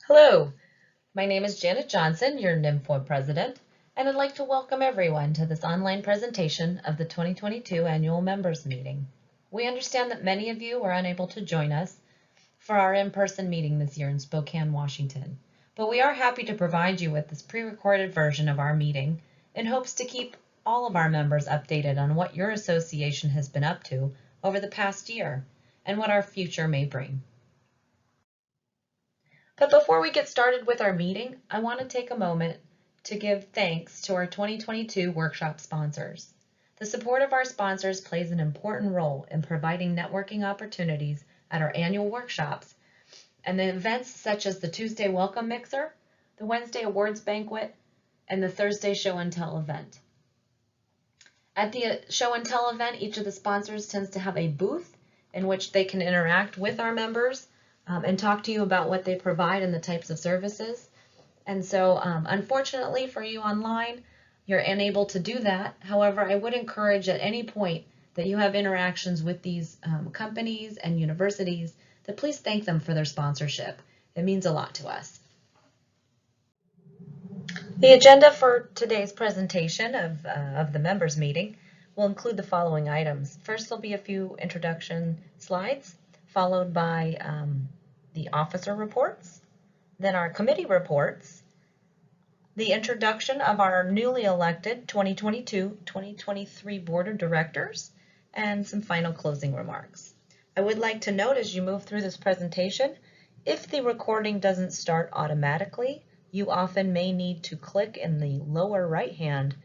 Hello, my name is Janet Johnson, your NMFWA president, and I'd like to welcome everyone to this online presentation of the 2022 annual members meeting. We understand that many of you are unable to join us for our in-person meeting this year in Spokane, Washington, but we are happy to provide you with this pre-recorded version of our meeting in hopes to keep all of our members updated on what your association has been up to over the past year and what our future may bring. But before we get started with our meeting, I want to take a moment to give thanks to our 2022 workshop sponsors. The support of our sponsors plays an important role in providing networking opportunities at our annual workshops and the events such as the Tuesday Welcome Mixer, the Wednesday Awards Banquet, and the Thursday Show and Tell event. At the Show and Tell event, each of the sponsors tends to have a booth in which they can interact with our members and talk to you about what they provide and the types of services. And so unfortunately for you online, you're unable to do that. However, I would encourage at any point that you have interactions with these companies and universities that please thank them for their sponsorship. It means a lot to us. The agenda for today's presentation of the members meeting will include the following items. First, there'll be a few introduction slides, followed by the officer reports, then our committee reports, the introduction of our newly elected 2022-2023 Board of Directors, and some final closing remarks. I would like to note as you move through this presentation, if the recording doesn't start automatically, you often may need to click in the lower right-hand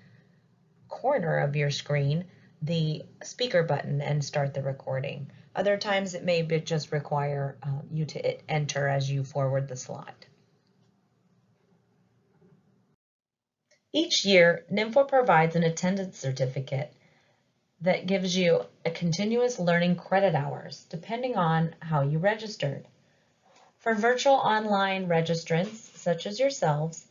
corner of your screen the speaker button and start the recording. Other times it may just require you to enter as you forward the slide. Each year, NMFWA provides an attendance certificate that gives you a continuous learning credit hours, depending on how you registered. For virtual online registrants, such as yourselves,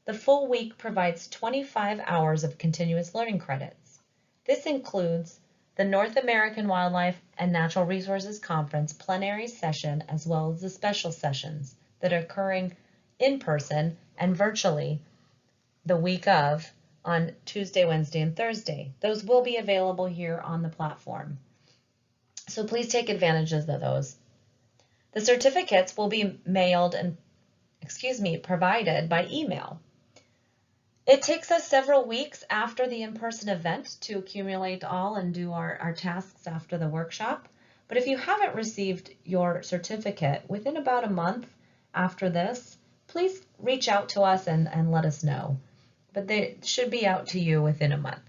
the full week provides 25 hours of continuous learning credits. This includes the North American Wildlife and Natural Resources Conference plenary session, as well as the special sessions that are occurring in person and virtually the week of on Tuesday, Wednesday, and Thursday. Those will be available here on the platform. So please take advantage of those. The certificates will be mailed and, provided by email. It takes us several weeks after the in-person event to accumulate all and do our tasks after the workshop. But if you haven't received your certificate within about a month after this, please reach out to us and let us know. But they should be out to you within a month.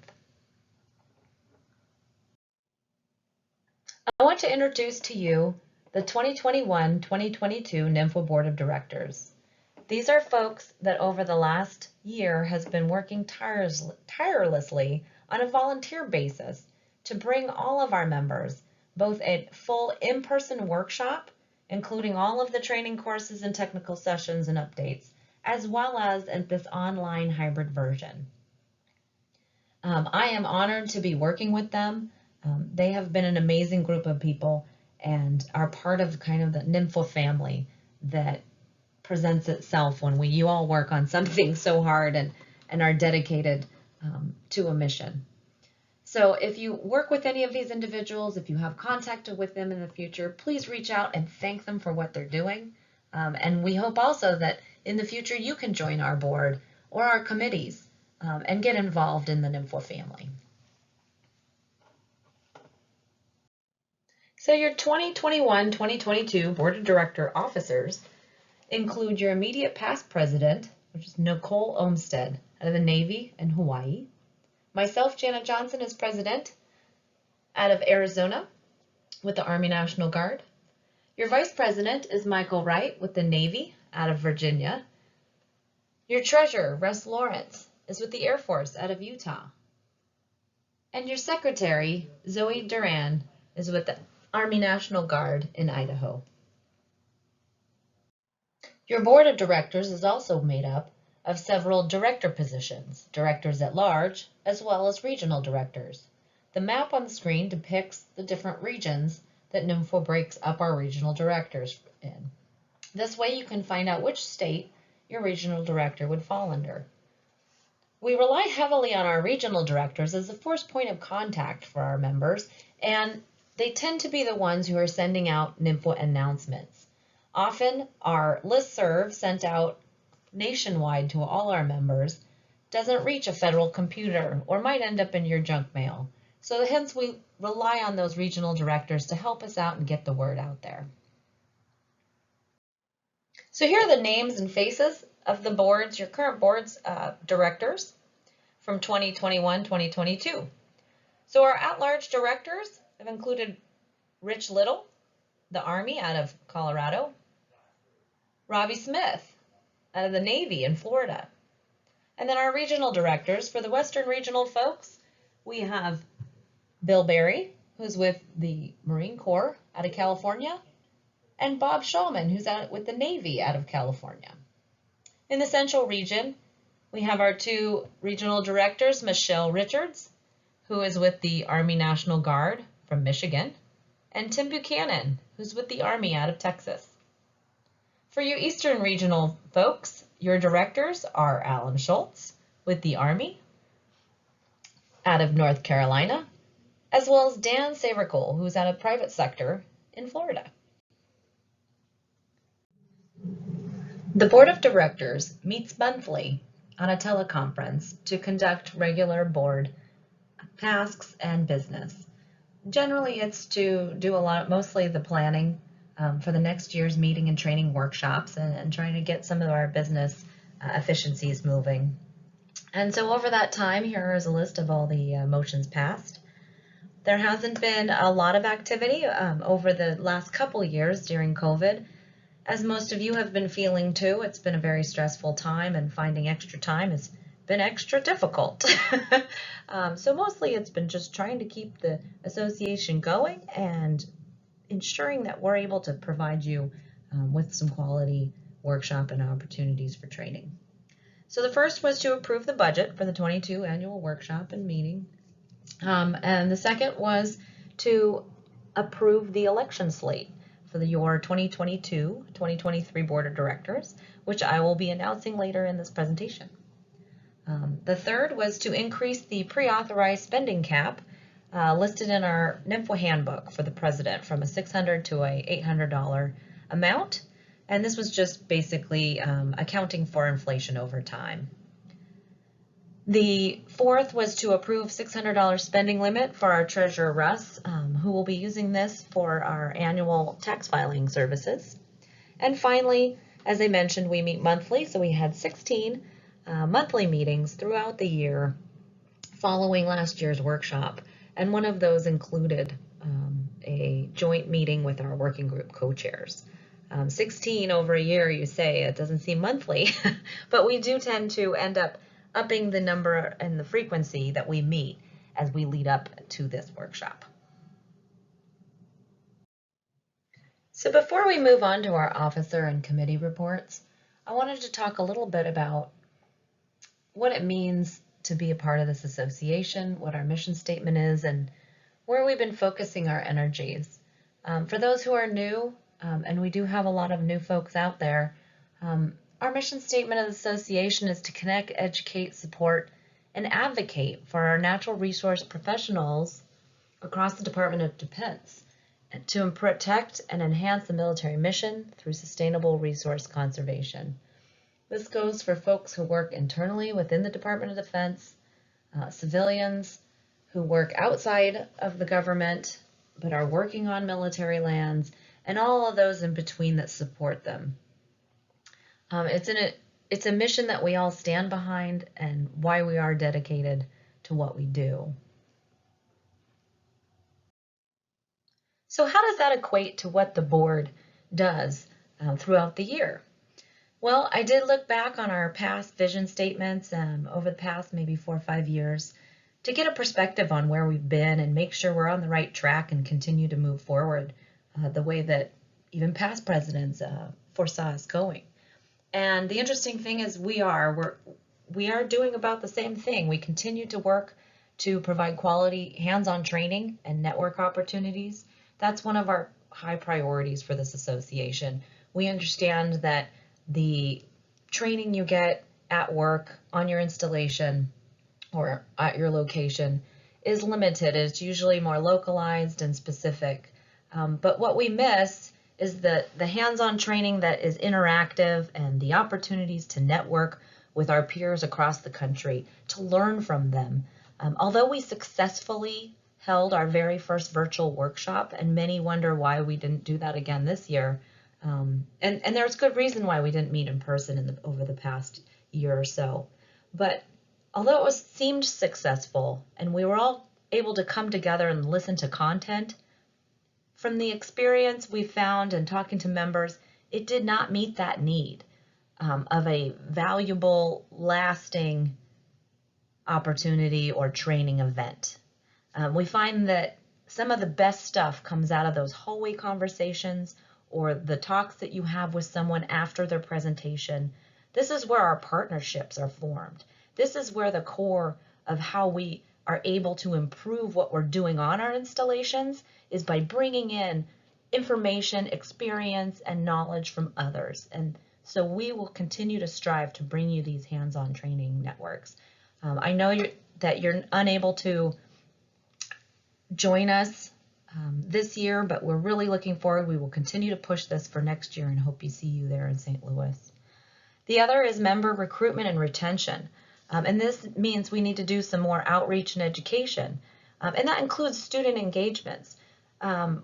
I want to introduce to you the 2021-2022 NMFWA Board of Directors. These are folks that over the last year has been working tirelessly on a volunteer basis to bring all of our members both a full in-person workshop, including all of the training courses and technical sessions and updates, as well as this online hybrid version. I am honored to be working with them. They have been an amazing group of people and are part of kind of the NMFWA family that presents itself when you all work on something so hard and are dedicated to a mission. So if you work with any of these individuals, if you have contact with them in the future, please reach out and thank them for what they're doing. And we hope also that in the future you can join our board or our committees and get involved in the NMFWA family. So your 2021-2022 Board of Director officers include your immediate past president, which is Nicole Olmstead out of the Navy in Hawaii. Myself, Janet Johnson, as president out of Arizona with the Army National Guard. Your vice president is Michael Wright with the Navy out of Virginia. Your treasurer, Russ Lawrence, is with the Air Force out of Utah. And your secretary, Zoe Duran, is with the Army National Guard in Idaho. Your board of directors is also made up of several director positions, directors at large, as well as regional directors. The map on the screen depicts the different regions that NMFWA breaks up our regional directors in. This way you can find out which state your regional director would fall under. We rely heavily on our regional directors as the first point of contact for our members, and they tend to be the ones who are sending out NMFWA announcements. Often our listserv sent out nationwide to all our members doesn't reach a federal computer or might end up in your junk mail. So hence we rely on those regional directors to help us out and get the word out there. So here are the names and faces of the boards, your current board's directors from 2021-2022. So our at-large directors have included Rich Little, the Army out of Colorado, Robbie Smith out of the Navy in Florida. And then our regional directors, for the Western regional folks, we have Bill Berry, who's with the Marine Corps out of California, and Bob Shulman, who's out with the Navy out of California. In the Central region, we have our two regional directors, Michelle Richards, who is with the Army National Guard from Michigan, and Tim Buchanan, who's with the Army out of Texas. For you Eastern regional folks, your directors are Alan Schultz with the Army out of North Carolina, as well as Dan Savercole, who's out of private sector in Florida. The Board of Directors meets monthly on a teleconference to conduct regular board tasks and business. Generally, it's to do mostly the planning for the next year's meeting and training workshops and trying to get some of our business efficiencies moving. And so over that time, here is a list of all the motions passed. There hasn't been a lot of activity over the last couple years during COVID. As most of you have been feeling too, it's been a very stressful time, and finding extra time has been extra difficult. So mostly it's been just trying to keep the association going and ensuring that we're able to provide you with some quality workshop and opportunities for training. So the first was to approve the budget for the 22 annual workshop and meeting. And the second was to approve the election slate for your 2022-2023 Board of Directors, which I will be announcing later in this presentation. The third was to increase the pre-authorized spending cap listed in our NMFWA handbook for the president from a $600 to a $800 amount. And this was just basically accounting for inflation over time. The fourth was to approve $600 spending limit for our treasurer, Russ, who will be using this for our annual tax filing services. And finally, as I mentioned, we meet monthly, so we had 16 monthly meetings throughout the year following last year's workshop. And one of those included a joint meeting with our working group co-chairs. 16 over a year, you say, it doesn't seem monthly, but we do tend to end up upping the number and the frequency that we meet as we lead up to this workshop. So before we move on to our officer and committee reports, I wanted to talk a little bit about what it means to be a part of this association, what our mission statement is, and where we've been focusing our energies. For those who are new, and we do have a lot of new folks out there, our mission statement of the association is to connect, educate, support, and advocate for our natural resource professionals across the Department of Defense to protect and enhance the military mission through sustainable resource conservation. This goes for folks who work internally within the Department of Defense, civilians who work outside of the government but are working on military lands, and all of those in between that support them. It's a mission that we all stand behind and why we are dedicated to what we do. So how does that equate to what the board does throughout the year? Well, I did look back on our past vision statements over the past maybe 4 or 5 years to get a perspective on where we've been and make sure we're on the right track and continue to move forward the way that even past presidents foresaw us going. And the interesting thing is we are doing about the same thing. We continue to work to provide quality hands-on training and network opportunities. That's one of our high priorities for this association. We understand that the training you get at work, on your installation, or at your location is limited. It's usually more localized and specific. But what we miss is the hands-on training that is interactive and the opportunities to network with our peers across the country, to learn from them. Although we successfully held our very first virtual workshop, and many wonder why we didn't do that again this year, and there's good reason why we didn't meet in person over the past year or so. But although it seemed successful and we were all able to come together and listen to content, from the experience we found in talking to members, it did not meet that need of a valuable, lasting opportunity or training event. We find that some of the best stuff comes out of those hallway conversations or the talks that you have with someone after their presentation. This is where our partnerships are formed. This is where the core of how we are able to improve what we're doing on our installations is by bringing in information, experience, and knowledge from others. And so we will continue to strive to bring you these hands-on training networks. I know that you're unable to join us this year, but we're really looking forward. We will continue to push this for next year and hope to see you there in St. Louis. The other is member recruitment and retention. And this means we need to do some more outreach and education. And that includes student engagements.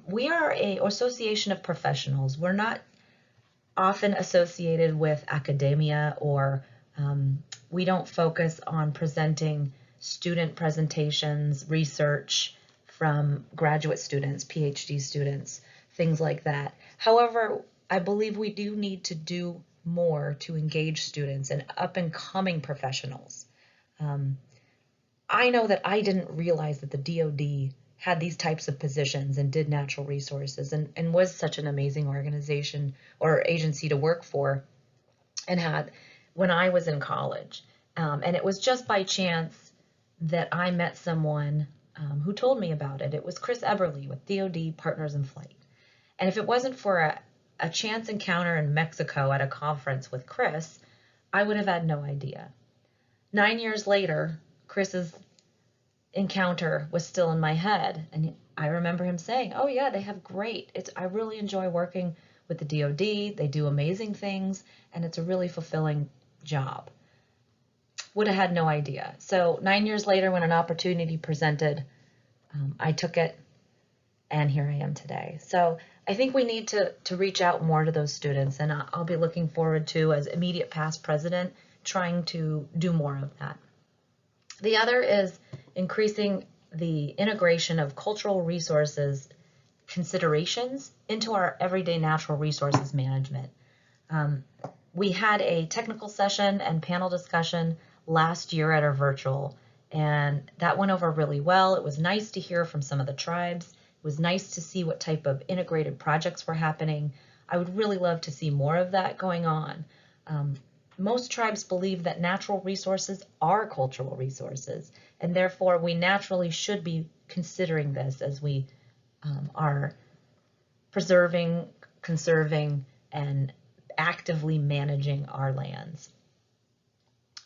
We are an association of professionals. We're not often associated with academia, or we don't focus on presenting student presentations, research from graduate students, PhD students, things like that. However, I believe we do need to do more to engage students and up-and-coming professionals. I know that I didn't realize that the DoD had these types of positions and did natural resources and was such an amazing organization or agency to work for and had when I was in college. And it was just by chance that I met someone who told me about it. It was Chris Eberly with DoD Partners in Flight. And if it wasn't for a chance encounter in Mexico at a conference with Chris, I would have had no idea. 9 years later, Chris's encounter was still in my head, and I remember him saying, "Oh yeah, they have great. I really enjoy working with the DoD. They do amazing things, and it's a really fulfilling job." Would have had no idea. So 9 years later, when an opportunity presented, I took it, and here I am today. So I think we need to reach out more to those students, and I'll be looking forward to, as immediate past president, trying to do more of that. The other is increasing the integration of cultural resources considerations into our everyday natural resources management. We had a technical session and panel discussion last year at our virtual, and that went over really well. It was nice to hear from some of the tribes. It was nice to see what type of integrated projects were happening. I would really love to see more of that going on. Most tribes believe that natural resources are cultural resources, and therefore we naturally should be considering this as we are preserving, conserving, and actively managing our lands.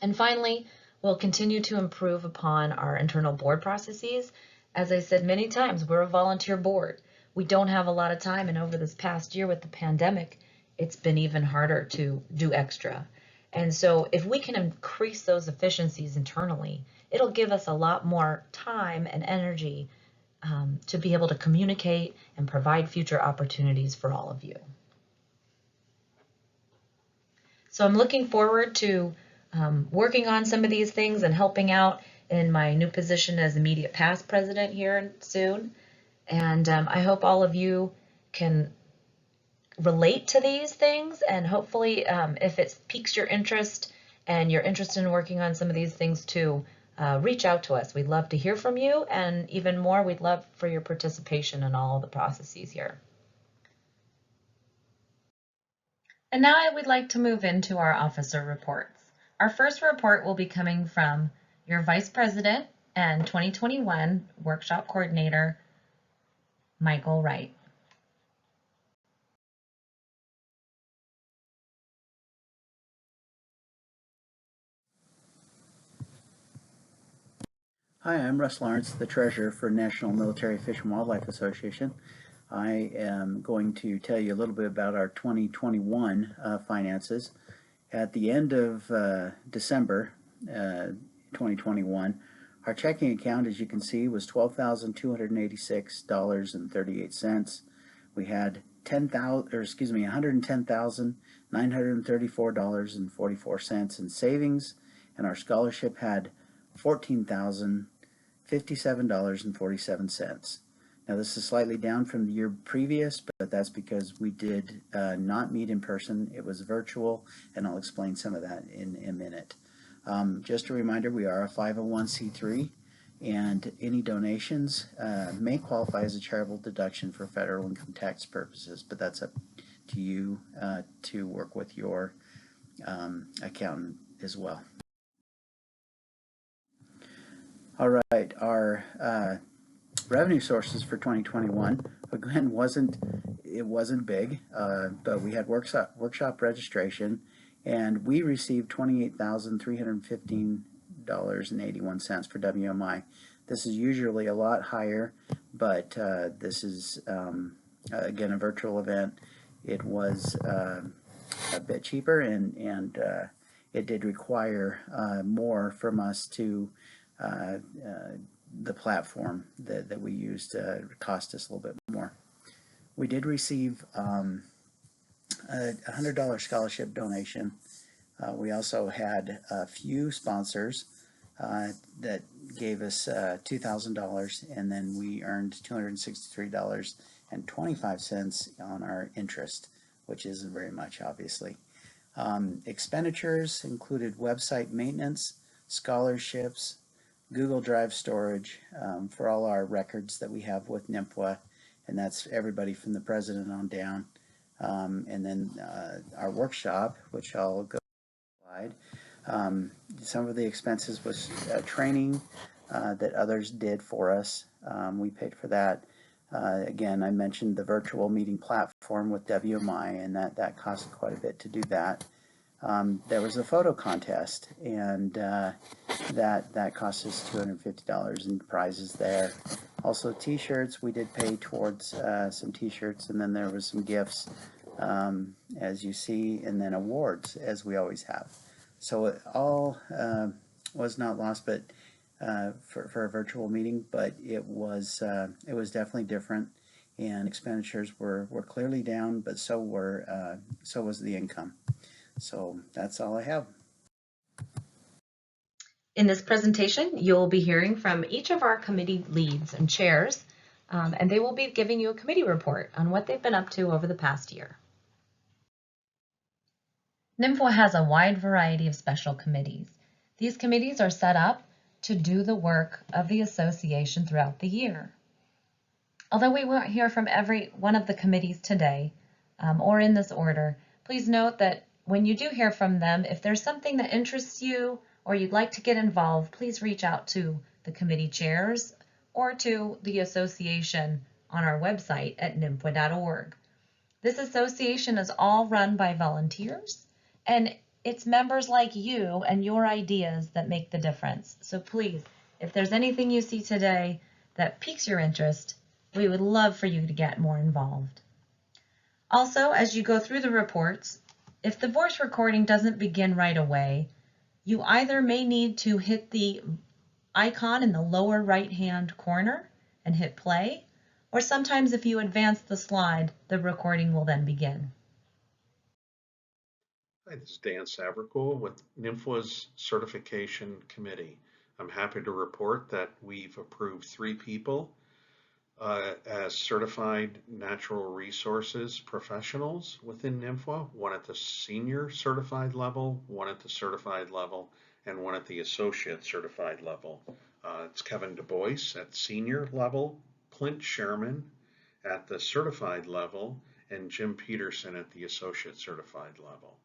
And finally, we'll continue to improve upon our internal board processes. As I said many times, we're a volunteer board. We don't have a lot of time, and over this past year with the pandemic, it's been even harder to do extra. And so if we can increase those efficiencies internally, it'll give us a lot more time and energy to be able to communicate and provide future opportunities for all of you. So I'm looking forward to working on some of these things and helping out in my new position as immediate past president here soon. And I hope all of you can relate to these things, and hopefully if it piques your interest and you're interested in working on some of these things too, reach out to us. We'd love to hear from you, and even more, we'd love for your participation in all the processes here. And now I would like to move into our officer reports. Our first report will be coming from your Vice President and 2021 Workshop Coordinator, Michael Wright. Hi, I'm Russ Lawrence, the Treasurer for National Military Fish and Wildlife Association. I am going to tell you a little bit about our 2021 finances. At the end of December 2021, our checking account, as you can see, was $12,286.38. We had $110,934.44 in savings, and our scholarship had $14,057.47. Now this is slightly down from the year previous, but that's because we did not meet in person. It was virtual, and I'll explain some of that in a minute. Just a reminder, we are a 501c3, and any donations may qualify as a charitable deduction for federal income tax purposes, but that's up to you to work with your accountant as well. All right, our revenue sources for 2021 again wasn't big, but we had workshop registration, and we received $28,315.81 for WMI. This is usually a lot higher, but this is again a virtual event. It was a bit cheaper, and it did require more from us to the platform that we used cost us a little bit more. We did receive a $100 scholarship donation. We also had a few sponsors that gave us $2,000, and then we earned $263.25 on our interest, which isn't very much, obviously. Expenditures included website maintenance, scholarships, Google Drive storage for all our records that we have with NMFWA, and that's everybody from the president on down. And then our workshop, which I'll go slide. Some of the expenses was training that others did for us. We paid for that. Again, I mentioned the virtual meeting platform with WMI, and that cost quite a bit to do that. There was a photo contest, and that cost us $250 in prizes there. Also t-shirts, we did pay towards some t-shirts, and then there was some gifts, as you see, and then awards, as we always have. So it all was not lost, but for a virtual meeting, but it was definitely different, and expenditures were clearly down, but so was the income. So that's all I have. In this presentation, you'll be hearing from each of our committee leads and chairs, and they will be giving you a committee report on what they've been up to over the past year. NMFWA has a wide variety of special committees. These committees are set up to do the work of the association throughout the year. Although we won't hear from every one of the committees today, or in this order, please note that when you do hear from them, if there's something that interests you or you'd like to get involved, please reach out to the committee chairs or to the association on our website at nmfwa.org. This association is all run by volunteers, and it's members like you and your ideas that make the difference. So please, if there's anything you see today that piques your interest, we would love for you to get more involved. Also, as you go through the reports, if the voice recording doesn't begin right away, you either may need to hit the icon in the lower right-hand corner and hit play, or sometimes if you advance the slide, the recording will then begin. Hi, this is Dan Savercool with NMFWA's Certification Committee. I'm happy to report that we've approved 3 people as certified natural resources professionals within NMFWA, one at the senior certified level, one at the certified level, and one at the associate certified level. It's Kevin Du Bois at senior level, Clint Sherman at the certified level, and Jim Peterson at the associate certified level.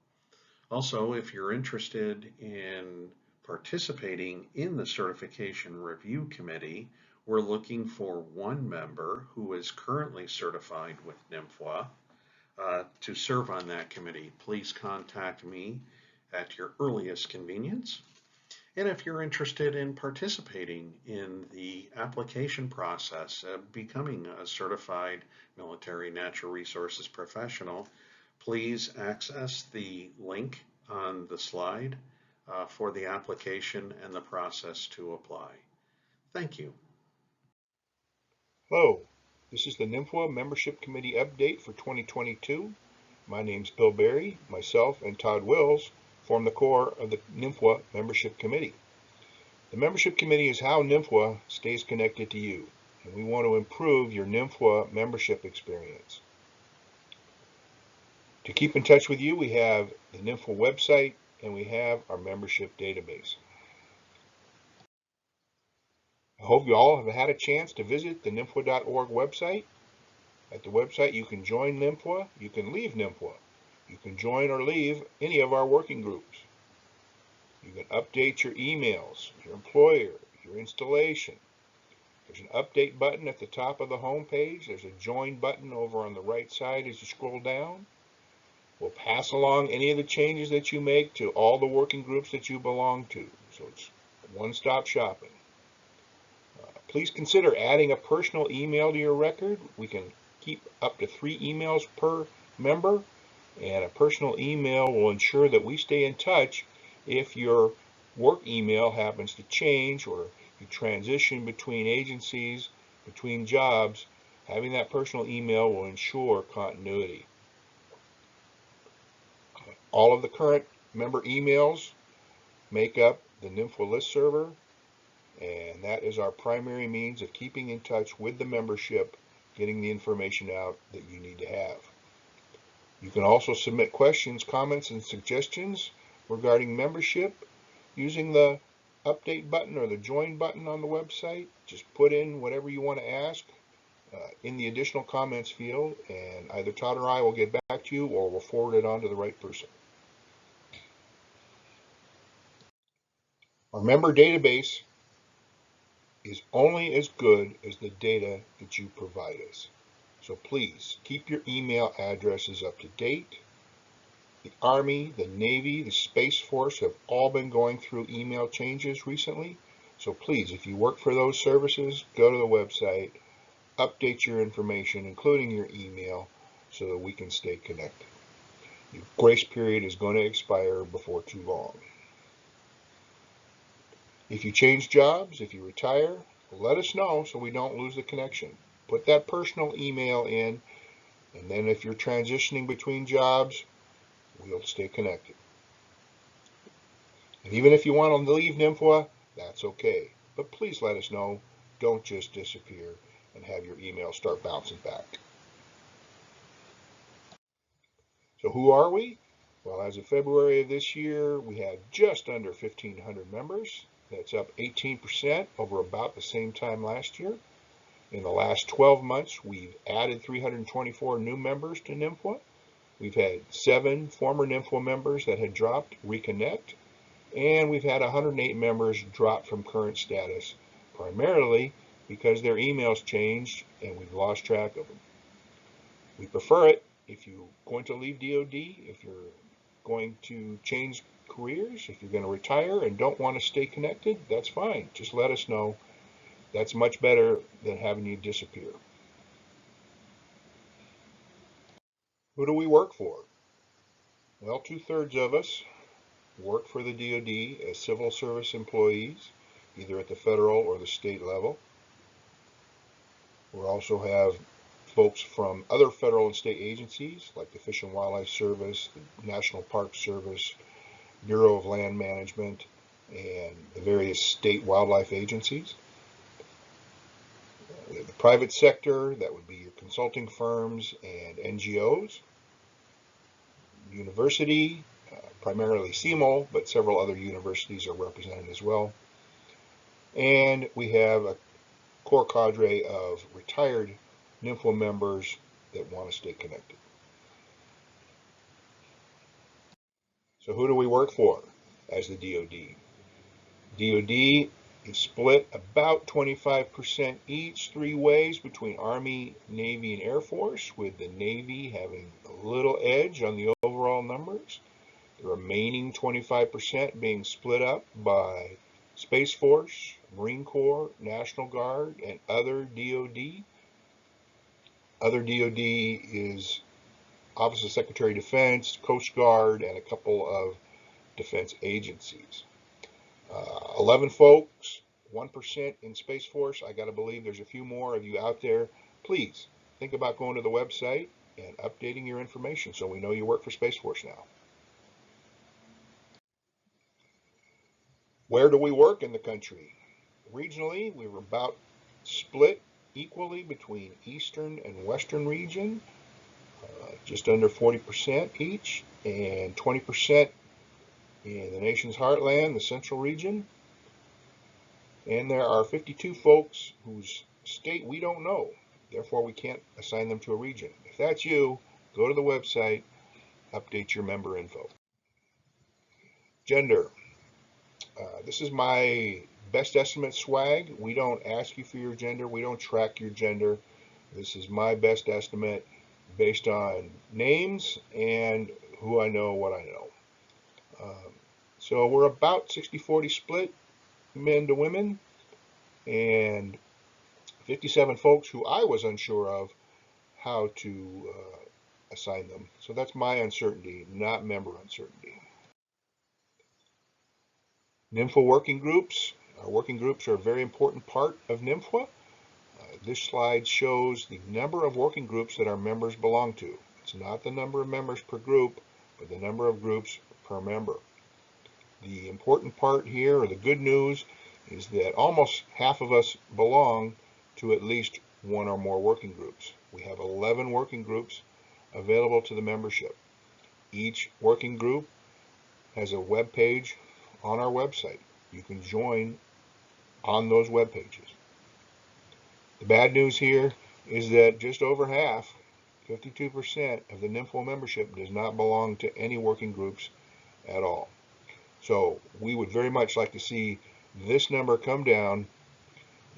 Also, if you're interested in participating in the Certification Review Committee, we're looking for one member who is currently certified with NMFWA to serve on that committee. Please contact me at your earliest convenience. And if you're interested in participating in the application process, becoming a certified military natural resources professional, please access the link on the slide for the application and the process to apply. Thank you. Hello, this is the NMFWA Membership Committee update for 2022. My name's Bill Berry. Myself and Todd Wills form the core of the NMFWA Membership Committee. The Membership Committee is how NMFWA stays connected to you, and we want to improve your NMFWA membership experience. To keep in touch with you, we have the NMFWA website and we have our membership database. I hope you all have had a chance to visit the NMFWA.org website. At the website, you can join NMFWA, you can leave NMFWA. You can join or leave any of our working groups. You can update your emails, your employer, your installation. There's an update button at the top of the home page. There's a join button over on the right side as you scroll down. We'll pass along any of the changes that you make to all the working groups that you belong to. So it's one-stop shopping. Please consider adding a personal email to your record. We can keep up to 3 emails per member, and a personal email will ensure that we stay in touch if your work email happens to change or you transition between agencies, between jobs. Having that personal email will ensure continuity. All of the current member emails make up the NMFWA list server, and that is our primary means of keeping in touch with the membership, getting the information out that you need to have. You can also submit questions, comments, and suggestions regarding membership using the update button or the join button on the website. Just put in whatever you want to ask in the additional comments field, and either Todd or I will get back to you or we'll forward it on to the right person. Our member database is only as good as the data that you provide us. So please keep your email addresses up to date. The Army, the Navy, the Space Force have all been going through email changes recently. So please, if you work for those services, go to the website, update your information, including your email, so that we can stay connected. Your grace period is going to expire before too long. If you change jobs, if you retire, let us know so we don't lose the connection. Put that personal email in, and then if you're transitioning between jobs, we'll stay connected. And even if you want to leave NMFWA, that's okay. But please let us know. Don't just disappear and have your email start bouncing back. So who are we? Well, as of February of this year, we had just under 1,500 members. That's up 18% over about the same time last year. In the last 12 months, we've added 324 new members to NMFWA. We've had 7 former NMFWA members that had dropped reconnect, and we've had 108 members drop from current status, primarily because their emails changed and we've lost track of them. We prefer it if you're going to leave DoD, if you're going to change careers, if you're going to retire and don't want to stay connected, that's fine. Just let us know. That's much better than having you disappear. Who do we work for? Well, 2/3 of us work for the DoD as civil service employees, either at the federal or the state level. We also have folks from other federal and state agencies like the Fish and Wildlife Service, the National Park Service, Bureau of Land Management, and the various state wildlife agencies. We have the private sector, that would be your consulting firms and NGOs. University, primarily CMO, but several other universities are represented as well. And we have a core cadre of retired NMFWA members that want to stay connected. So who do we work for as the DoD? DoD is split about 25% each 3 ways between Army, Navy, and Air Force, with the Navy having a little edge on the overall numbers. The remaining 25% being split up by Space Force, Marine Corps, National Guard, and other DoD. Other DoD is Office of Secretary of Defense, Coast Guard, and a couple of defense agencies. 11 folks, 1% in Space Force. I got to believe there's a few more of you out there. Please think about going to the website and updating your information so we know you work for Space Force now. Where do we work in the country? Regionally, we were about split equally between Eastern and Western region, just under 40% each, and 20% in the nation's heartland, the Central region. And there are 52 folks whose state we don't know, therefore we can't assign them to a region. If that's you, go to the website, update your member info. Gender. This is my best estimate swag. We don't ask you for your gender. We don't track your gender. This is my best estimate based on names and who I know, what I know. So we're about 60-40 split, men to women, and 57 folks who I was unsure of how to assign them. So that's my uncertainty, not member uncertainty. NMFWA working groups. Our working groups are a very important part of NMFWA. This slide shows the number of working groups that our members belong to. It's not the number of members per group, but the number of groups per member. The important part here, or the good news, is that almost half of us belong to at least one or more working groups. We have 11 working groups available to the membership. Each working group has a web page on our website. You can join on those web pages. The bad news here is that just over half, 52% of the NMFWA membership does not belong to any working groups at all. So we would very much like to see this number come down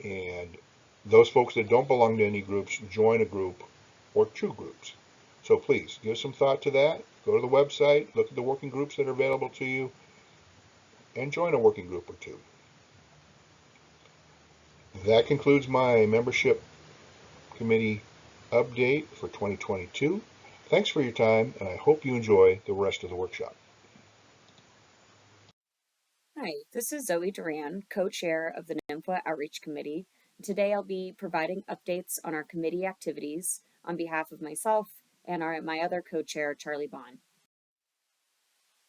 and those folks that don't belong to any groups join a group or two groups. So please give some thought to that. Go to the website, look at the working groups that are available to you, and join a working group or two. That concludes my membership committee update for 2022. Thanks for your time, and I hope you enjoy the rest of the workshop. Hi, this is Zoe Duran, co-chair of the NMFWA Outreach Committee. Today I'll be providing updates on our committee activities on behalf of myself and my other co-chair, Charlie Bond.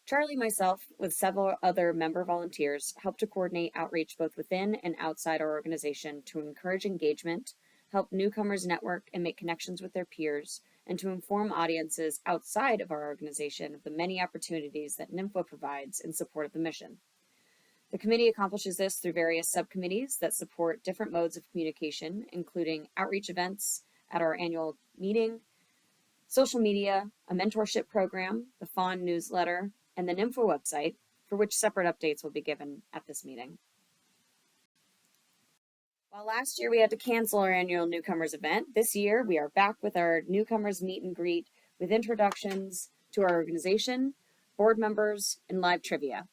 Charlie and myself, with several other member volunteers, help to coordinate outreach both within and outside our organization to encourage engagement, help newcomers network and make connections with their peers, and to inform audiences outside of our organization of the many opportunities that NMFWA provides in support of the mission. The committee accomplishes this through various subcommittees that support different modes of communication, including outreach events at our annual meeting, social media, a mentorship program, the Fawn newsletter, and the NMFWA website, for which separate updates will be given at this meeting. While last year we had to cancel our annual newcomers event, this year we are back with our newcomers meet and greet with introductions to our organization, board members, and live trivia.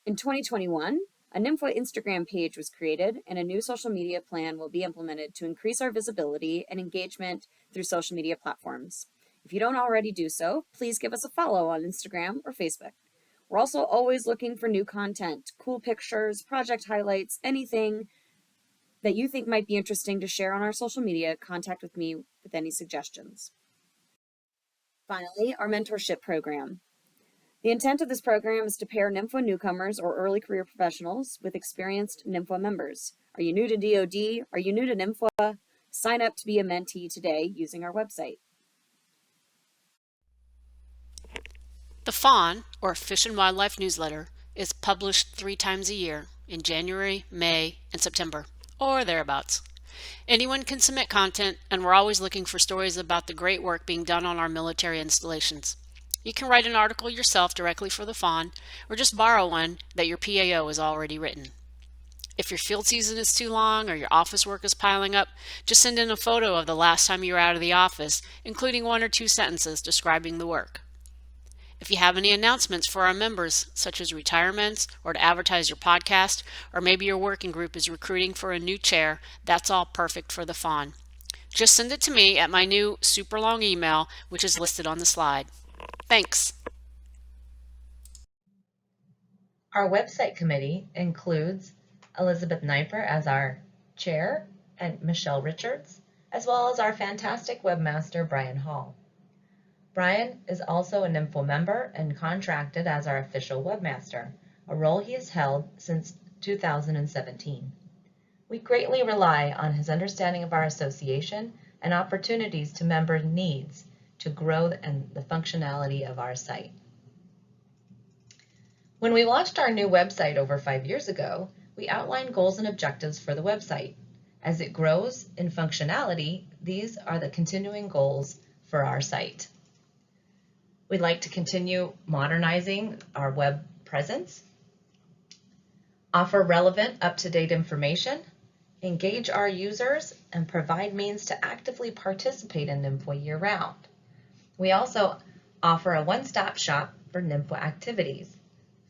In 2021, a NMFWA Instagram page was created and a new social media plan will be implemented to increase our visibility and engagement through social media platforms. If you don't already do so, please give us a follow on Instagram or Facebook. We're also always looking for new content, cool pictures, project highlights, anything that you think might be interesting to share on our social media. Contact with me with any suggestions. Finally, our mentorship program. The intent of this program is to pair NMFWA newcomers or early career professionals with experienced NMFWA members. Are you new to DoD? Are you new to NMFWA? Sign up to be a mentee today using our website. The Fawn, or Fish and Wildlife Newsletter, is published 3 times a year in January, May, and September, or thereabouts. Anyone can submit content, and we're always looking for stories about the great work being done on our military installations. You can write an article yourself directly for the Fawn, or just borrow one that your PAO has already written. If your field season is too long or your office work is piling up, just send in a photo of the last time you were out of the office, including 1 or 2 sentences describing the work. If you have any announcements for our members, such as retirements or to advertise your podcast, or maybe your working group is recruiting for a new chair, that's all perfect for the Fawn. Just send it to me at my new super long email, which is listed on the slide. Thanks. Our website committee includes Elizabeth Neifer as our chair and Michelle Richards, as well as our fantastic webmaster, Brian Hall. Brian is also a NMFWA member and contracted as our official webmaster, a role he has held since 2017. We greatly rely on his understanding of our association and opportunities to member needs to grow and the functionality of our site. When we launched our new website over 5 years ago, we outlined goals and objectives for the website. As it grows in functionality, these are the continuing goals for our site. We'd like to continue modernizing our web presence, offer relevant, up-to-date information, engage our users, and provide means to actively participate in NMFWA year-round. We also offer a one-stop shop for NMFWA activities,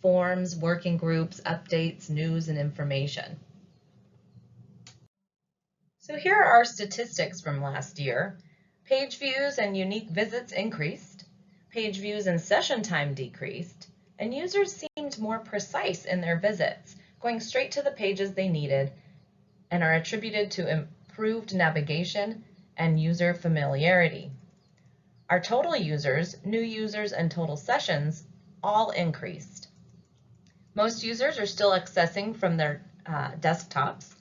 forums, working groups, updates, news, and information. So here are our statistics from last year. Page views and unique visits increased, page views and session time decreased, and users seemed more precise in their visits, going straight to the pages they needed, and are attributed to improved navigation and user familiarity. Our total users, new users, and total sessions all increased. Most users are still accessing from their desktops,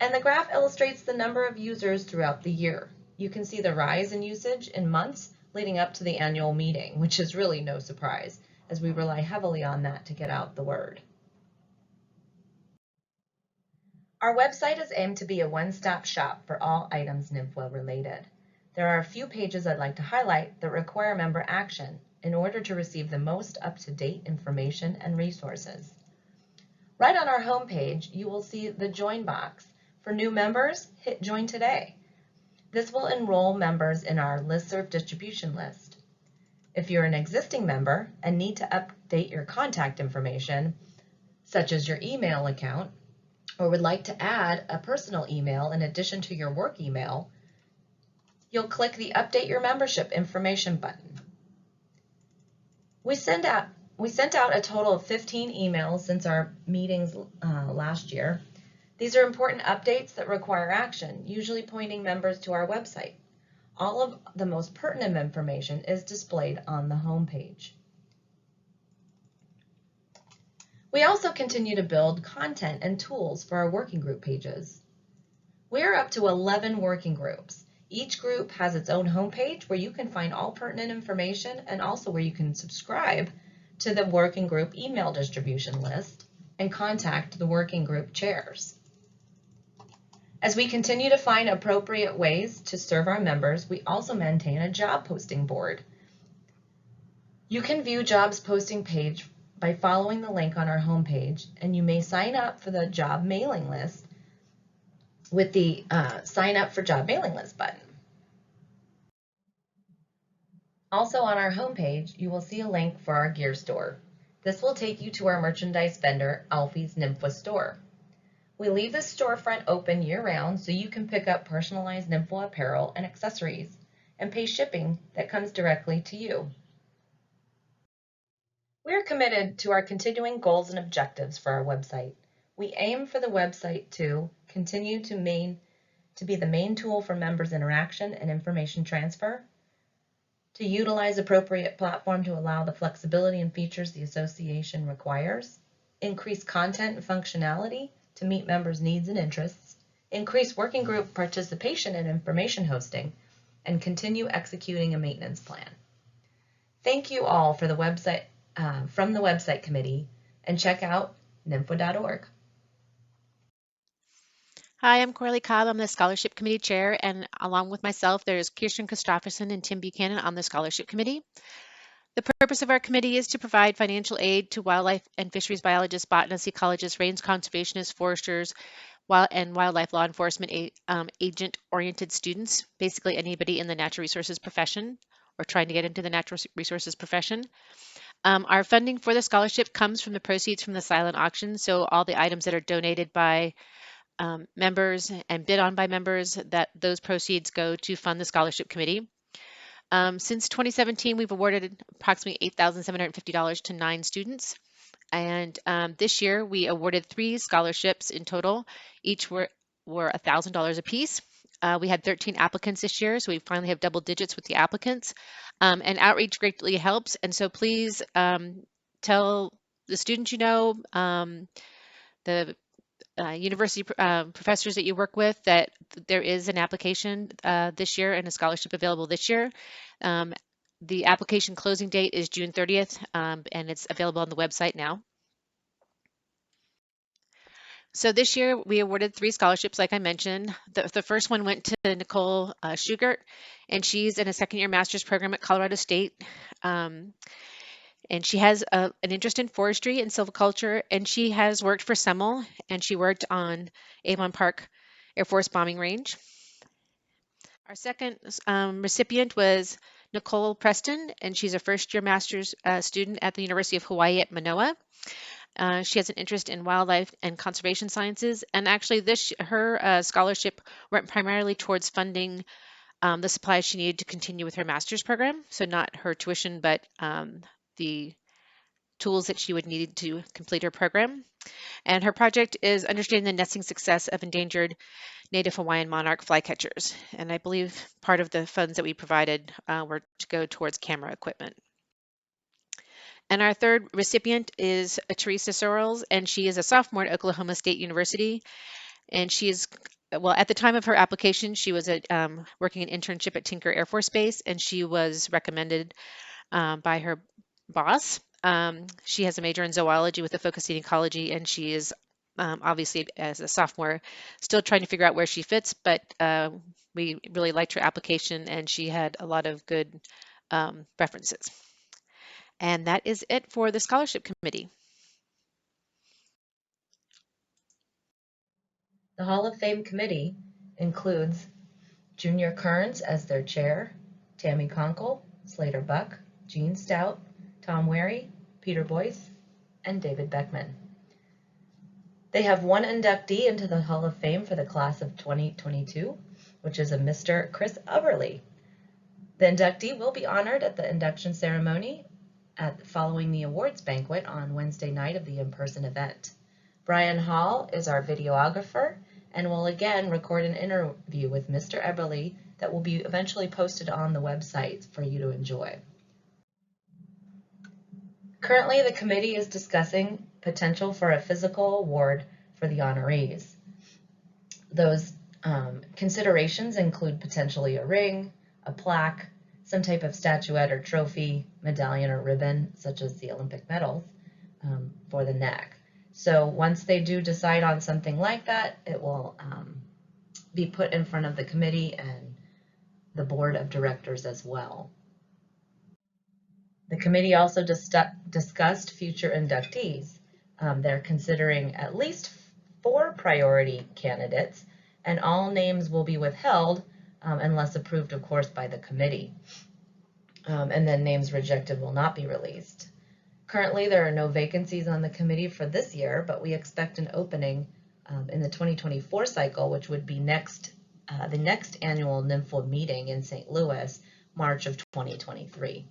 and the graph illustrates the number of users throughout the year. You can see the rise in usage in months leading up to the annual meeting, which is really no surprise, as we rely heavily on that to get out the word. Our website is aimed to be a one-stop shop for all items NMFWA related. There are a few pages I'd like to highlight that require member action in order to receive the most up-to-date information and resources. Right on our homepage, you will see the Join box. For new members, hit Join Today. This will enroll members in our listserv distribution list. If you're an existing member and need to update your contact information, such as your email account, or would like to add a personal email in addition to your work email, you'll click the Update Your Membership Information button. We sent out a total of 15 emails since our meetings last year. These are important updates that require action, usually pointing members to our website. All of the most pertinent information is displayed on the home page. We also continue to build content and tools for our working group pages. We're up to 11 working groups. Each group has its own homepage where you can find all pertinent information and also where you can subscribe to the working group email distribution list and contact the working group chairs. As we continue to find appropriate ways to serve our members, we also maintain a job posting board. You can view jobs posting page by following the link on our homepage, and you may sign up for the job mailing list with the sign up for job mailing list button. Also on our homepage, you will see a link for our gear store. This will take you to our merchandise vendor, Alfie's NMFWA store. We leave this storefront open year-round so you can pick up personalized NMFWA apparel and accessories and pay shipping that comes directly to you. We are committed to our continuing goals and objectives for our website. We aim for the website to continue to be the main tool for members' interaction and information transfer, to utilize appropriate platform to allow the flexibility and features the association requires, increase content and functionality to meet members' needs and interests, increase working group participation and information hosting, and continue executing a maintenance plan. Thank you all for the website from the website committee, and check out NMFWA.org. Hi, I'm Corley Cobb. I'm the Scholarship Committee Chair, and along with myself, there's Kirsten Christofferson and Tim Buchanan on the Scholarship Committee. The purpose of our committee is to provide financial aid to wildlife and fisheries biologists, botanists, ecologists, range conservationists, foresters, and wildlife law enforcement agent-oriented students, basically anybody in the natural resources profession. or trying to get into the natural resources profession. Our funding for the scholarship comes from the proceeds from the silent auction. So all the items that are donated by members and bid on by members, that those proceeds go to fund the scholarship committee. Since 2017, we've awarded approximately $8,750 to 9 students. And this year we awarded 3 scholarships in total. Each were $1,000 apiece. We had 13 applicants this year, so we finally have double digits with the applicants. And outreach greatly helps. And so please tell the students you know, the university professors that you work with, that there is an application this year and a scholarship available this year. The application closing date is June 30th, and it's available on the website now. So this year we awarded 3 scholarships, like I mentioned. The first one went to Nicole Schugert, and she's in a second-year master's program at Colorado State. And she has an interest in forestry and silviculture, and she has worked for Semmel, and she worked on Avon Park Air Force Bombing Range. Our second recipient was Nicole Preston, and she's a first-year master's student at the University of Hawaii at Manoa. She has an interest in wildlife and conservation sciences, and actually her scholarship went primarily towards funding the supplies she needed to continue with her master's program. So not her tuition, but the tools that she would need to complete her program. And her project is understanding the nesting success of endangered native Hawaiian monarch flycatchers. And I believe part of the funds that we provided were to go towards camera equipment. And our third recipient is Teresa Sorrells, and she is a sophomore at Oklahoma State University. And she is, well, at the time of her application, she was working an internship at Tinker Air Force Base, and she was recommended by her boss. She has a major in zoology with a focus in ecology, and she is obviously, as a sophomore, still trying to figure out where she fits, but we really liked her application, and she had a lot of good references. And that is it for the scholarship committee. The Hall of Fame committee includes Junior Kearns as their chair, Tammy Conkle, Slater Buck, Gene Stout, Tom Wary, Peter Boyce, and David Beckman. They have one inductee into the Hall of Fame for the class of 2022, which is a Mr. Chris Uberly. The inductee will be honored at the induction ceremony following the awards banquet on Wednesday night of the in-person event. Brian Hall is our videographer and will again record an interview with Mr. Eberly that will be eventually posted on the website for you to enjoy. Currently, the committee is discussing potential for a physical award for the honorees. Those considerations include potentially a ring, a plaque, some type of statuette or trophy, medallion or ribbon, such as the Olympic medals, for the neck. So once they do decide on something like that, it will be put in front of the committee and the board of directors as well. The committee also discussed future inductees. They're considering at least 4 priority candidates, and all names will be withheld unless approved, of course, by the committee. And then names rejected will not be released. Currently, there are no vacancies on the committee for this year, but we expect an opening in the 2024 cycle, which would be the next annual NMFWA meeting in St. Louis, March of 2023.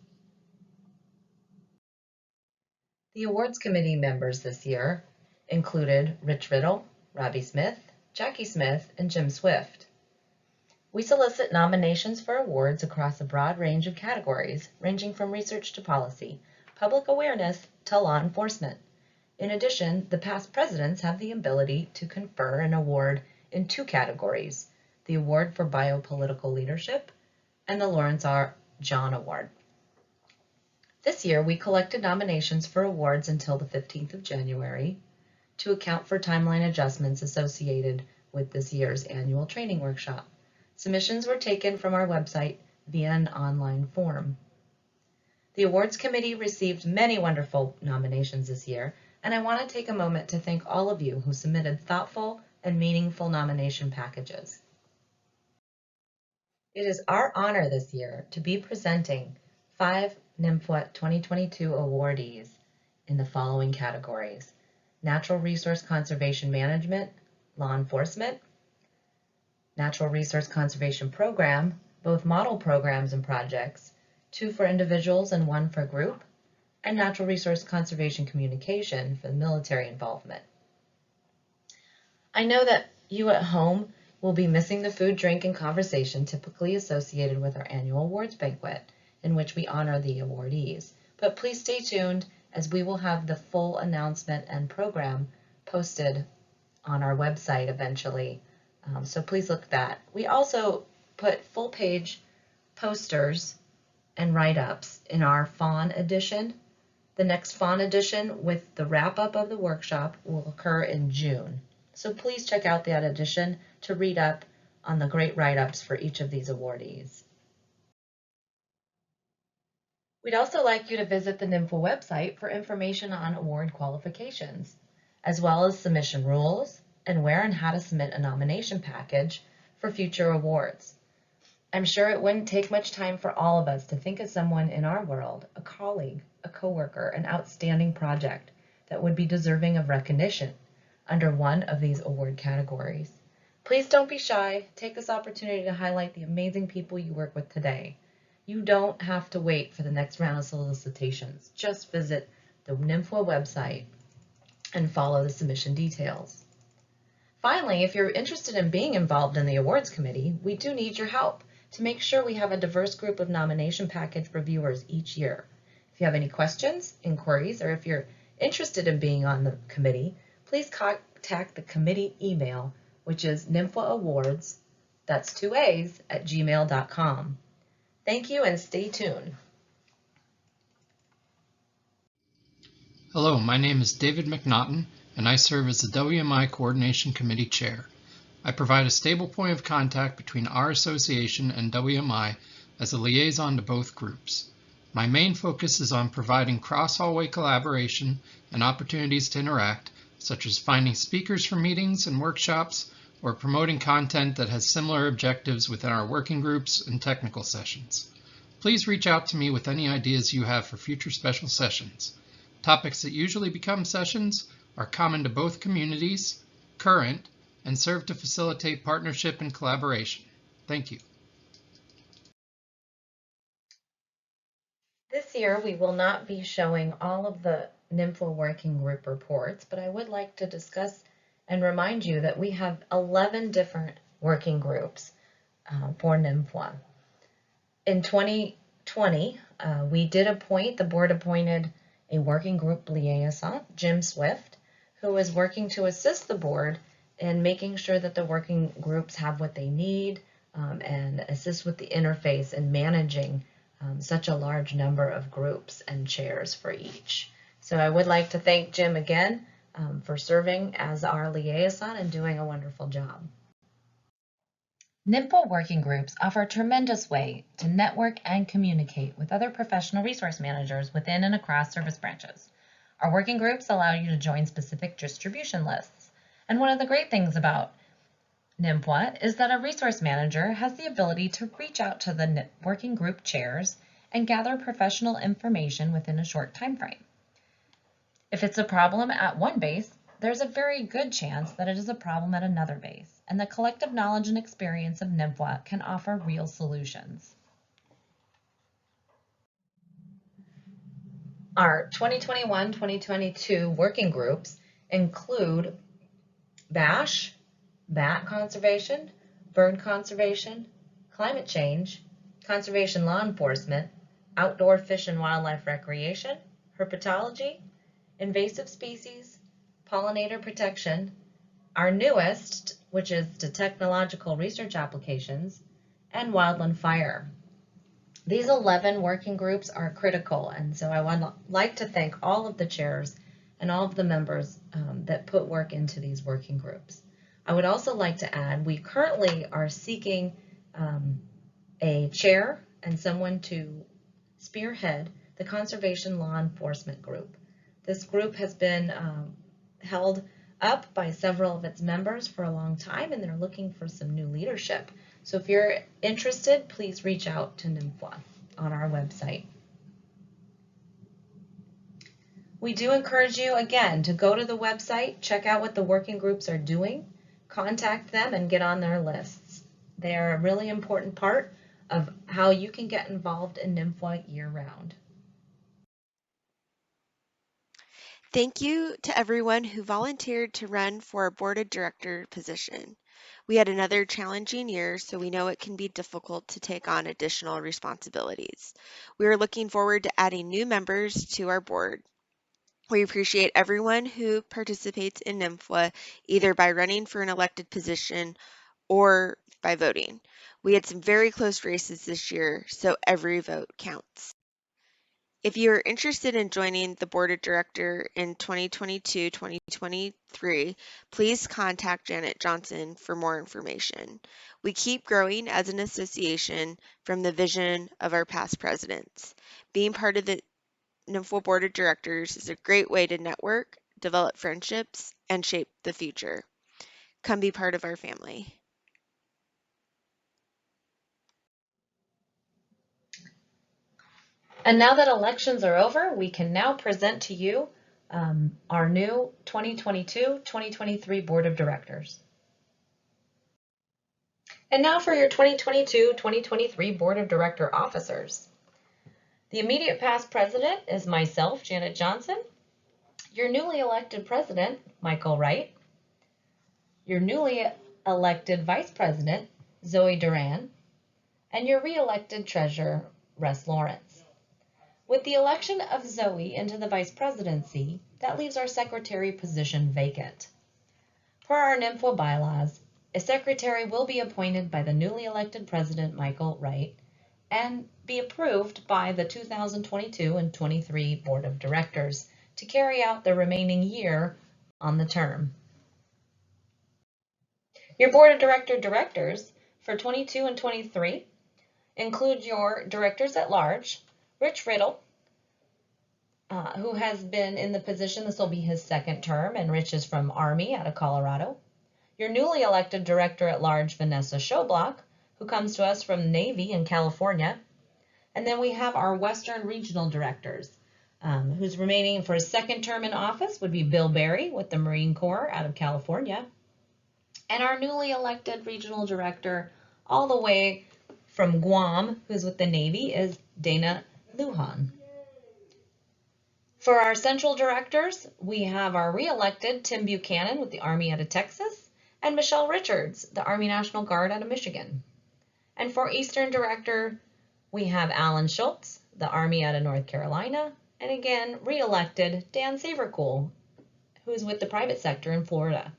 The awards committee members this year included Rich Riddle, Robbie Smith, Jackie Smith, and Jim Swift. We solicit nominations for awards across a broad range of categories, ranging from research to policy, public awareness to law enforcement. In addition, the past presidents have the ability to confer an award in 2 categories, the Award for Biopolitical Leadership and the Lawrence R. John Award. This year, we collected nominations for awards until the 15th of January to account for timeline adjustments associated with this year's annual training workshop. Submissions were taken from our website via an online form. The awards committee received many wonderful nominations this year, and I want to take a moment to thank all of you who submitted thoughtful and meaningful nomination packages. It is our honor this year to be presenting 5 NMFWA 2022 awardees in the following categories: Natural Resource Conservation Management, Law Enforcement, Natural Resource Conservation Program, both model programs and projects, 2 for individuals and 1 for group, and Natural Resource Conservation Communication for the military involvement. I know that you at home will be missing the food, drink, and conversation typically associated with our annual awards banquet, in which we honor the awardees. But please stay tuned, as we will have the full announcement and program posted on our website eventually. So please look at that. We also put full page posters and write-ups in our Fawn edition. The next Fawn edition with the wrap-up of the workshop will occur in June. So please check out that edition to read up on the great write-ups for each of these awardees. We'd also like you to visit the NMFWA website for information on award qualifications, as well as submission rules and where and how to submit a nomination package for future awards. I'm sure it wouldn't take much time for all of us to think of someone in our world, a colleague, a coworker, an outstanding project that would be deserving of recognition under one of these award categories. Please don't be shy. Take this opportunity to highlight the amazing people you work with today. You don't have to wait for the next round of solicitations. Just visit the NMFWA website and follow the submission details. Finally, if you're interested in being involved in the awards committee, we do need your help to make sure we have a diverse group of nomination package reviewers each year. If you have any questions, inquiries, or if you're interested in being on the committee, please contact the committee email, which is NMFWAawards, that's 2 A's, @gmail.com. Thank you and stay tuned. Hello, my name is David McNaughton, and I serve as the WMI Coordination Committee Chair. I provide a stable point of contact between our association and WMI as a liaison to both groups. My main focus is on providing cross-hallway collaboration and opportunities to interact, such as finding speakers for meetings and workshops, or promoting content that has similar objectives within our working groups and technical sessions. Please reach out to me with any ideas you have for future special sessions. Topics that usually become sessions are common to both communities, current, and serve to facilitate partnership and collaboration. Thank you. This year, we will not be showing all of the NMFWA working group reports, but I would like to discuss and remind you that we have 11 different working groups for NMFWA. In 2020, the board appointed a working group liaison, Jim Swift, who is working to assist the board in making sure that the working groups have what they need and assist with the interface and managing such a large number of groups and chairs for each. So I would like to thank Jim again for serving as our liaison and doing a wonderful job. NMFWA working groups offer a tremendous way to network and communicate with other professional resource managers within and across service branches. Our working groups allow you to join specific distribution lists. And one of the great things about NMFWA is that a resource manager has the ability to reach out to the working group chairs and gather professional information within a short time frame. If it's a problem at one base, there's a very good chance that it is a problem at another base, and the collective knowledge and experience of NMFWA can offer real solutions. Our 2021-2022 working groups include BASH, bat conservation, bird conservation, climate change, conservation law enforcement, outdoor fish and wildlife recreation, herpetology, invasive species, pollinator protection, our newest, which is to technological research applications, and wildland fire. These 11 working groups are critical, and so I would like to thank all of the chairs and all of the members that put work into these working groups. I would also like to add, we currently are seeking a chair and someone to spearhead the Conservation Law Enforcement Group. This group has been held up by several of its members for a long time, and they're looking for some new leadership. So if you're interested, please reach out to NMFWA on our website. We do encourage you, again, to go to the website, check out what the working groups are doing, contact them, and get on their lists. They are a really important part of how you can get involved in NMFWA year-round. Thank you to everyone who volunteered to run for a board of director position. We had another challenging year, so we know it can be difficult to take on additional responsibilities. We are looking forward to adding new members to our board. We appreciate everyone who participates in NMFWA, either by running for an elected position or by voting. We had some very close races this year, so every vote counts. If you are interested in joining the board of director in 2022-2023, please contact Janet Johnson for more information. We keep growing as an association from the vision of our past presidents. Being part of the NMFWA board of directors is a great way to network, develop friendships, and shape the future. Come be part of our family. And now that elections are over, we can now present to you our new 2022-2023 Board of Directors. And now for your 2022-2023 Board of Director officers. The immediate past president is myself, Janet Johnson, your newly elected president, Michael Wright, your newly elected vice president, Zoe Duran, and your re-elected treasurer, Russ Lawrence. With the election of Zoe into the vice presidency, that leaves our secretary position vacant. Per our NMFWA bylaws, a secretary will be appointed by the newly elected president, Michael Wright, and be approved by the 2022 and 23 Board of Directors to carry out the remaining year on the term. Your Board of directors for 22 and 23 include your directors at large, Rich Riddle, who has been in the position, this will be his second term, and Rich is from Army out of Colorado. Your newly elected director at large, Vanessa Schoblock, who comes to us from Navy in California. And then we have our Western Regional Directors, who's remaining for his second term in office would be Bill Berry with the Marine Corps out of California. And our newly elected Regional Director all the way from Guam, who's with the Navy, is Dana Lujan. For our Central Directors, we have our re-elected Tim Buchanan with the Army out of Texas, and Michelle Richards, the Army National Guard out of Michigan. And for Eastern Director, we have Alan Schultz, the Army out of North Carolina, and again, re-elected Dan Savercool, who's with the private sector in Florida.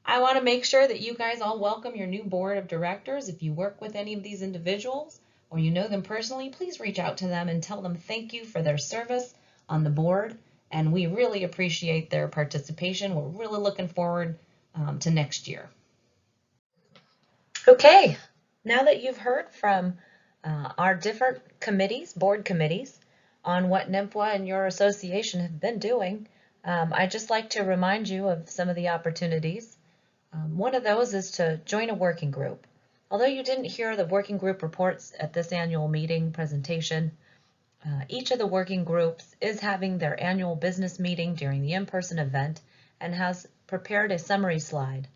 I want to make sure that you guys all welcome your new board of directors. If you work with any of these individuals or you know them personally, please reach out to them and tell them thank you for their service on the board. And we really appreciate their participation. We're really looking forward to next year. Okay, now that you've heard from our different committees, board committees, on what NMFWA and your association have been doing, I'd just like to remind you of some of the opportunities. One of those is to join a working group. Although you didn't hear the working group reports at this annual meeting presentation, each of the working groups is having their annual business meeting during the in-person event and has prepared a summary slide.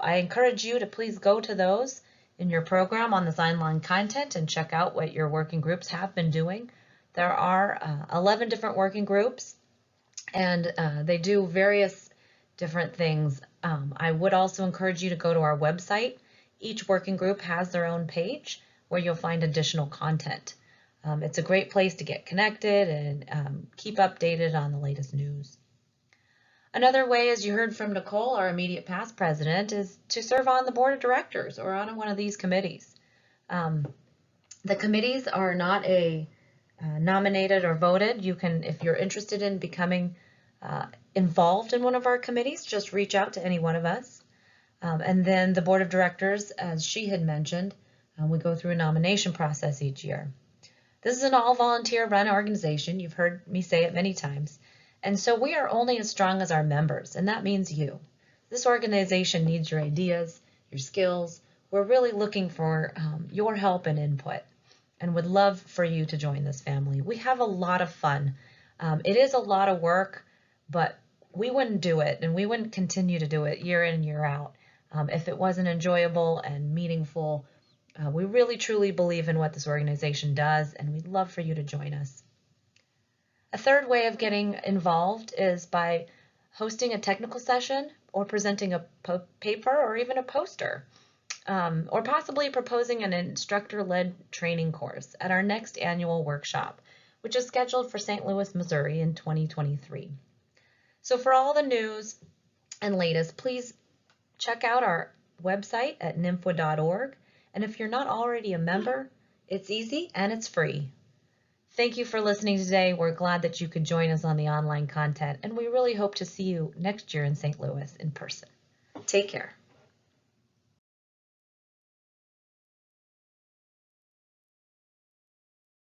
I encourage you to please go to those in your program on this online content and check out what your working groups have been doing. There are 11 different working groups, and they do various different things. I would also encourage you to go to our website. Each working group has their own page where you'll find additional content. It's a great place to get connected and keep updated on the latest news. Another way, as you heard from Nicole, our immediate past president, is to serve on the board of directors or on one of these committees. The committees are not nominated or voted. You can, if you're interested in becoming involved in one of our committees, just reach out to any one of us. And then the board of directors, as she had mentioned, we go through a nomination process each year. This is an all-volunteer run organization. You've heard me say it many times. And so we are only as strong as our members, and that means you. This organization needs your ideas, your skills. we're really looking for your help and input, and would love for you to join this family. We have a lot of fun. It is a lot of work, but we wouldn't do it, and we wouldn't continue to do it year in and year out if it wasn't enjoyable and meaningful. We really truly believe in what this organization does, and we'd love for you to join us. A third way of getting involved is by hosting a technical session or presenting a paper or even a poster, or possibly proposing an instructor-led training course at our next annual workshop, which is scheduled for St. Louis, Missouri in 2023. So for all the news and latest, please check out our website at NMFWA.org. And if you're not already a member, it's easy and it's free. Thank you for listening today. We're glad that you could join us on the online content, and we really hope to see you next year in St. Louis in person. Take care.